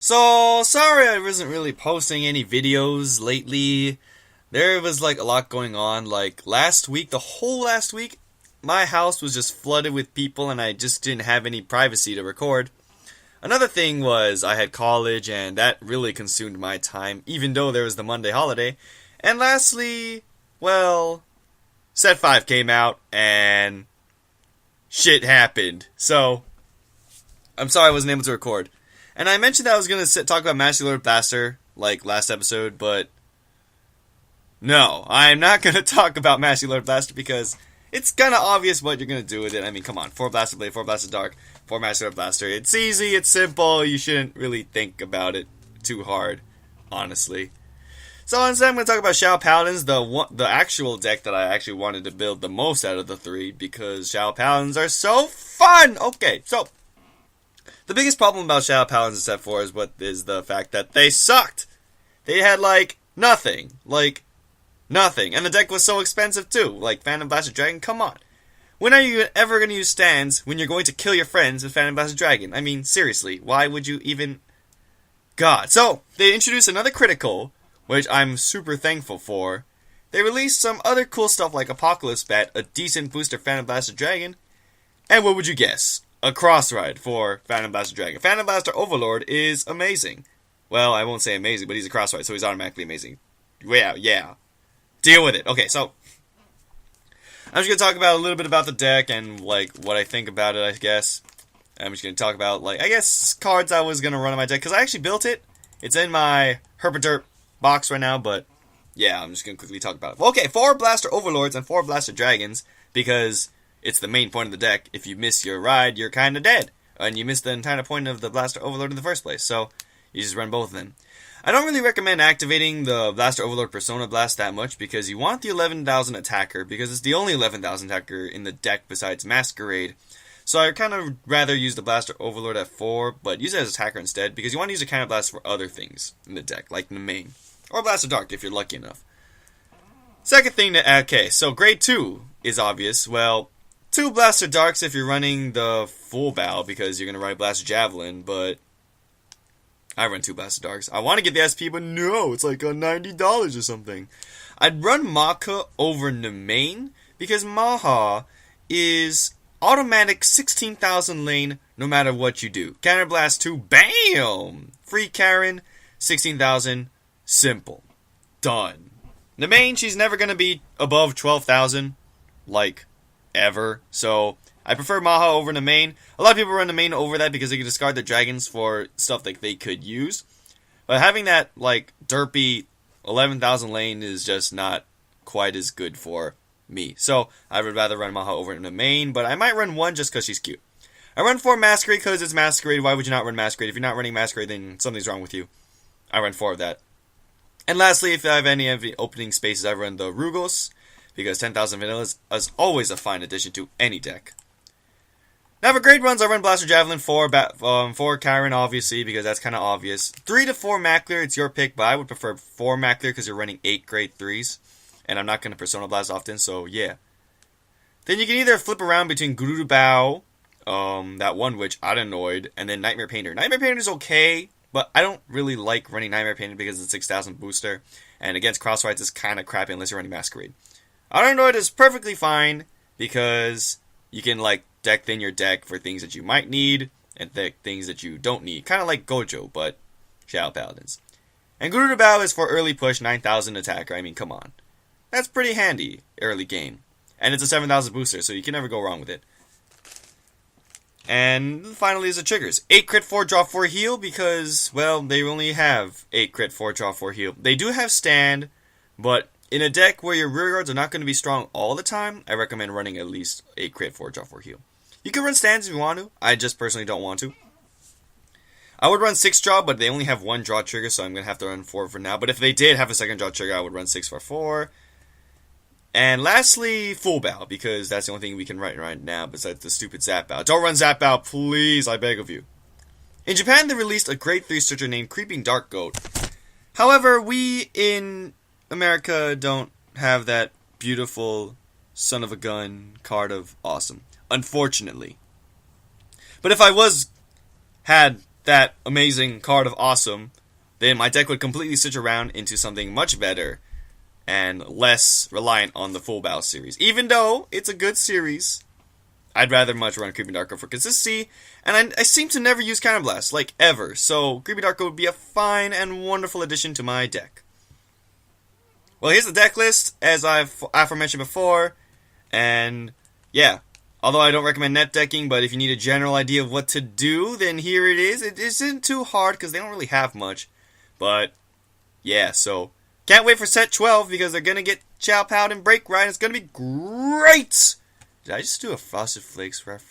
So, sorry I wasn't really posting any videos lately. There was like a lot going on. Like last week, the whole last week, my house was just flooded with people and I just didn't have any privacy to record. Another thing was I had college and that really consumed my time, even though there was the Monday holiday. And lastly, well, Set 5 came out and shit happened. So, I'm sorry I wasn't able to record. And I mentioned that I was going to talk about Masquerade Blaster, like last episode, but no, I'm not going to talk about Masquerade Blaster because it's kind of obvious what you're going to do with it. I mean, come on, 4 Blaster Blade, 4 Blaster Dark, 4 Masquerade Blaster. It's easy, it's simple, you shouldn't really think about it too hard, honestly. So instead I'm going to talk about Shadow Paladins, the actual deck that I actually wanted to build the most out of the 3, because Shadow Paladins are so fun! Okay, so the biggest problem about Shadow Paladins in Set 4 is the fact that they sucked. They had, like, nothing. And the deck was so expensive, too. Like, Phantom Blaster Dragon, come on. When are you ever going to use stands when you're going to kill your friends with Phantom Blaster Dragon? I mean, seriously, why would you even... God. So, they introduced another critical, which I'm super thankful for. They released some other cool stuff like Apocalypse Bat, a decent booster Phantom Blaster Dragon, and what would you guess? A Crossride for Phantom Blaster Dragon. Phantom Blaster Overlord is amazing. Well, I won't say amazing, but he's a Crossride, so he's automatically amazing. Yeah. Deal with it. Okay, so I'm just going to talk about a little bit about the deck and, like, what I think about it, I guess. I'm just going to talk about, like, I guess cards I was going to run on my deck, because I actually built it. It's in my Herpaderp box right now, but yeah, I'm just going to quickly talk about it. Well, okay, 4 Blaster Overlords and 4 Blaster Dragons, because it's the main point of the deck. If you miss your ride, you're kind of dead. And you miss the entire point of the Blaster Overlord in the first place. So, you just run both of them. I don't really recommend activating the Blaster Overlord Persona Blast that much, because you want the 11,000 attacker, because it's the only 11,000 attacker in the deck besides Masquerade. So I kind of rather use the Blaster Overlord at 4, but use it as attacker instead, because you want to use a Counter Blast for other things in the deck, like Nemain. Or Blaster Dark, if you're lucky enough. Second thing okay, so Grade 2 is obvious. Well, 2 Blaster Darks if you're running the Fullbau, because you're going to run Blaster Javelin, but I run 2 Blaster Darks. I want to get the SP, but no, it's like $90 or something. I'd run Macha over Nemain, because Macha is automatic 16,000 lane no matter what you do. Counter Blast 2, BAM! Free Charon, 16,000, simple. Done. Nemain, she's never going to be above 12,000, like, ever. So, I prefer Macha over Nemain. A lot of people run Nemain over that because they can discard their dragons for stuff that they could use. But having that, like, derpy 11,000 lane is just not quite as good for me. So, I would rather run Macha over Nemain, but I might run 1 just because she's cute. I run 4 Masquerade because it's Masquerade. Why would you not run Masquerade? If you're not running Masquerade, then something's wrong with you. I run 4 of that. And lastly, if I have any of the opening spaces, I run the Rugos, because 10,000 vanilla is always a fine addition to any deck. Now for grade runs, I run Blaster Javelin 4 Charon, obviously, because that's kind of obvious. 3 to 4 Macler, it's your pick, but I would prefer 4 Macler because you're running 8 grade 3s. And I'm not going to Persona Blast often, so yeah. Then you can either flip around between Fullbau, that one which Arianrhod, and then Nightmare Painter. Nightmare Painter is okay, but I don't really like running Nightmare Painter because it's a 6,000 booster. And against Crossrides, it's kind of crappy unless you're running Masquerade. Arianrhod is perfectly fine because you can, like, deck thin your deck for things that you might need and things that you don't need. Kind of like Gojo, but Shadow Paladins. And Fullbau is for early push, 9,000 attacker. I mean, come on. That's pretty handy early game. And it's a 7,000 booster, so you can never go wrong with it. And finally is the triggers. 8 crit 4 draw 4 heal because, well, they only have 8 crit 4 draw 4 heal. They do have stand, but in a deck where your rear guards are not going to be strong all the time, I recommend running at least 8 crit 4 draw 4 heal. You can run stands if you want to. I just personally don't want to. I would run 6 draw, but they only have 1 draw trigger, so I'm going to have to run 4 for now. But if they did have a second draw trigger, I would run 6 for 4. And lastly, Fullbau, because that's the only thing we can write right now besides the stupid Zap Bow. Don't run Zap Bow, please, I beg of you. In Japan, they released a grade 3 searcher named Creeping Dark Goat. However, we in America don't have that beautiful son of a gun card of awesome. Unfortunately. But if I had that amazing card of awesome, then my deck would completely switch around into something much better and less reliant on the Fullbau series. Even though it's a good series, I'd rather much run Creeping Darko for consistency, and I seem to never use Counterblast, like, ever, so Creeping Darko would be a fine and wonderful addition to my deck. Well, here's the deck list, as I've aforementioned before, and, yeah, although I don't recommend net decking, but if you need a general idea of what to do, then here it is. It isn't too hard, because they don't really have much, but, yeah, so, can't wait for set 12, because they're gonna get Chow Pound and Break Ride, it's gonna be great! Did I just do a Frosted Flakes reference?